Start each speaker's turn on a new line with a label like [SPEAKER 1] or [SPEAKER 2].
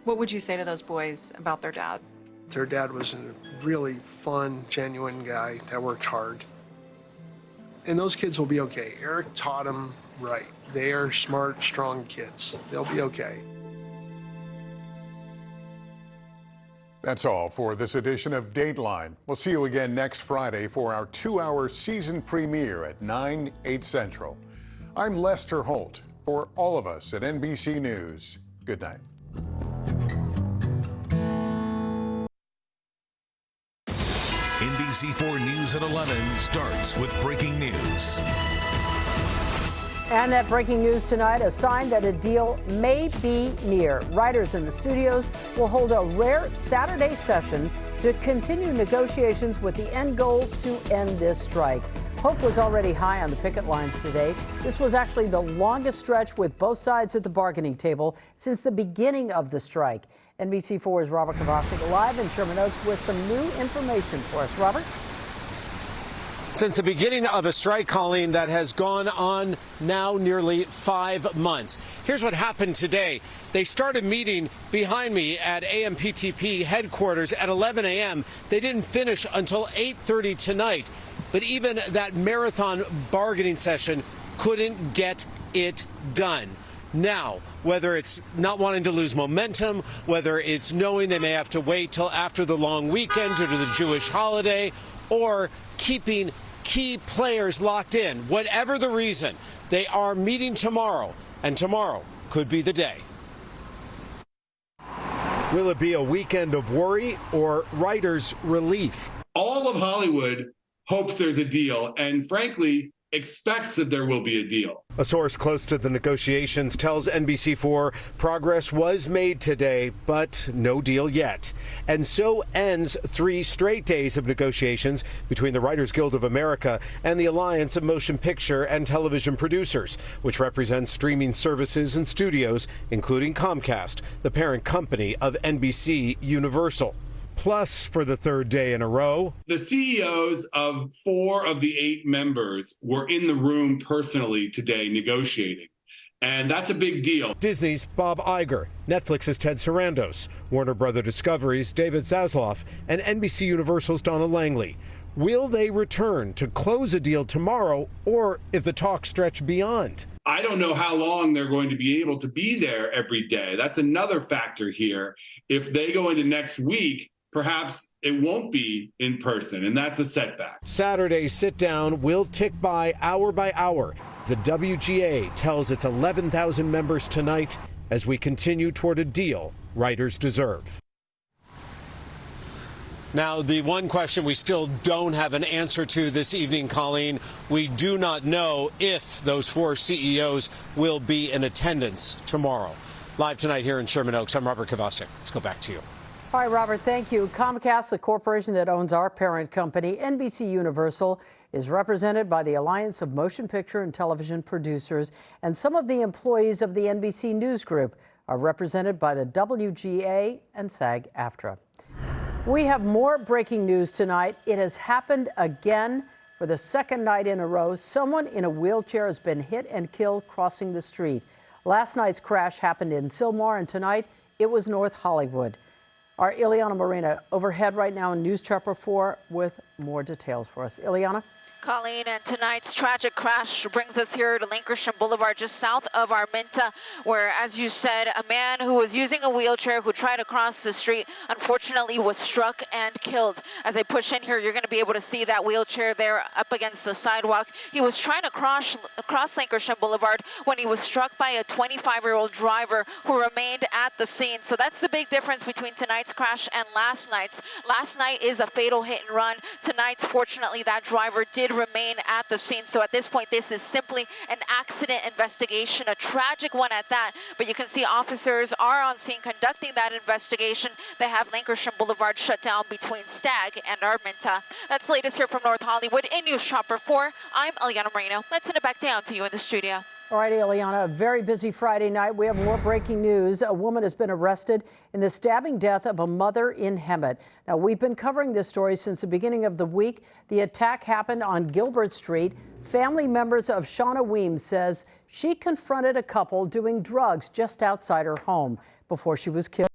[SPEAKER 1] What would you say to those boys about their dad?
[SPEAKER 2] Their dad was a really fun, genuine guy that worked hard. And those kids will be okay. Eric taught them right. They are smart, strong kids. They'll be okay.
[SPEAKER 3] That's all for this edition of Dateline. We'll see you again next Friday for our 2-hour season premiere at 9/8 Central. I'm Lester Holt. For all of us at NBC News, good night.
[SPEAKER 4] NBC4 News at 11 starts with breaking news.
[SPEAKER 5] And that breaking news tonight, a sign that a deal may be near. Writers in the studios will hold a rare Saturday session to continue negotiations with the end goal to end this strike. Hope was already high on the picket lines today. This was actually the longest stretch with both sides at the bargaining table since the beginning of the strike. NBC4's Robert Kovacic live in Sherman Oaks with some new information for us. Robert?
[SPEAKER 6] Since the beginning of a strike, Colleen, that has gone on now nearly 5 months. Here's what happened today. They started meeting behind me at AMPTP headquarters at 11 a.m. They didn't finish until 8:30 tonight. But even that marathon bargaining session couldn't get it done. Now, whether it's not wanting to lose momentum, whether it's knowing they may have to wait till after the long weekend due to the Jewish holiday, or keeping key players locked in, whatever the reason, they are meeting tomorrow, and tomorrow could be the day. Will it be a weekend of worry or writers' relief?
[SPEAKER 7] All of Hollywood hopes there's a deal and, frankly, expects that there will be a deal.
[SPEAKER 6] A source close to the negotiations tells NBC4 progress was made today, but no deal yet. And so ends 3 straight days of negotiations between the Writers Guild of America and the Alliance of Motion Picture and Television Producers, which represents streaming services and studios, including Comcast, the parent company of NBC Universal. Plus, for the 3rd day in a row,
[SPEAKER 7] the CEOs of 4 of the 8 members were in the room personally today negotiating. And that's a big deal.
[SPEAKER 6] Disney's Bob Iger, Netflix's Ted Sarandos, Warner Brother Discovery's David Zaslav, and NBC Universal's Donna Langley. Will they return to close a deal tomorrow, or if the talks stretch beyond?
[SPEAKER 7] I don't know how long they're going to be able to be there every day. That's another factor here. If they go into next week, perhaps it won't be in person, and that's a setback.
[SPEAKER 6] Saturday's sit-down will tick by hour. The WGA tells its 11,000 members tonight as we continue toward a deal writers deserve. Now, the one question we still don't have an answer to this evening, Colleen, we do not know if those 4 CEOs will be in attendance tomorrow. Live tonight here in Sherman Oaks, I'm Robert Kovacic. Let's go back to you.
[SPEAKER 5] All right, Robert, thank you. Comcast, the corporation that owns our parent company, NBC Universal, is represented by the Alliance of Motion Picture and Television Producers, and some of the employees of the NBC News Group are represented by the WGA and SAG-AFTRA. We have more breaking news tonight. It has happened again for the 2nd night in a row. Someone in a wheelchair has been hit and killed crossing the street. Last night's crash happened in Sylmar, and tonight it was North Hollywood. Our Ileana Marina overhead right now in News Chopper 4 with more details for us. Ileana?
[SPEAKER 8] Colleen, and tonight's tragic crash brings us here to Lankershim Boulevard, just south of Arminta, where, as you said, a man who was using a wheelchair who tried to cross the street, unfortunately was struck and killed. As I push in here, you're going to be able to see that wheelchair there up against the sidewalk. He was trying to cross Lankershim Boulevard when he was struck by a 25-year-old driver who remained at the scene. So that's the big difference between tonight's crash and last night's. Last night is a fatal hit and run. Tonight's, fortunately, that driver did remain at the scene. So at this point, this is simply an accident investigation, a tragic one at that. But you can see officers are on scene conducting that investigation. They have Lankershim Boulevard shut down between Stagg and Arminta. That's the latest here from North Hollywood. In News Chopper 4, I'm Ileana Moreno. Let's send it back down to you in the studio.
[SPEAKER 5] All right, Ileana, a very busy Friday night. We have more breaking news. A woman has been arrested in the stabbing death of a mother in Hemet. Now, we've been covering this story since the beginning of the week. The attack happened on Gilbert Street. Family members of Shauna Weems says she confronted a couple doing drugs just outside her home before she was killed.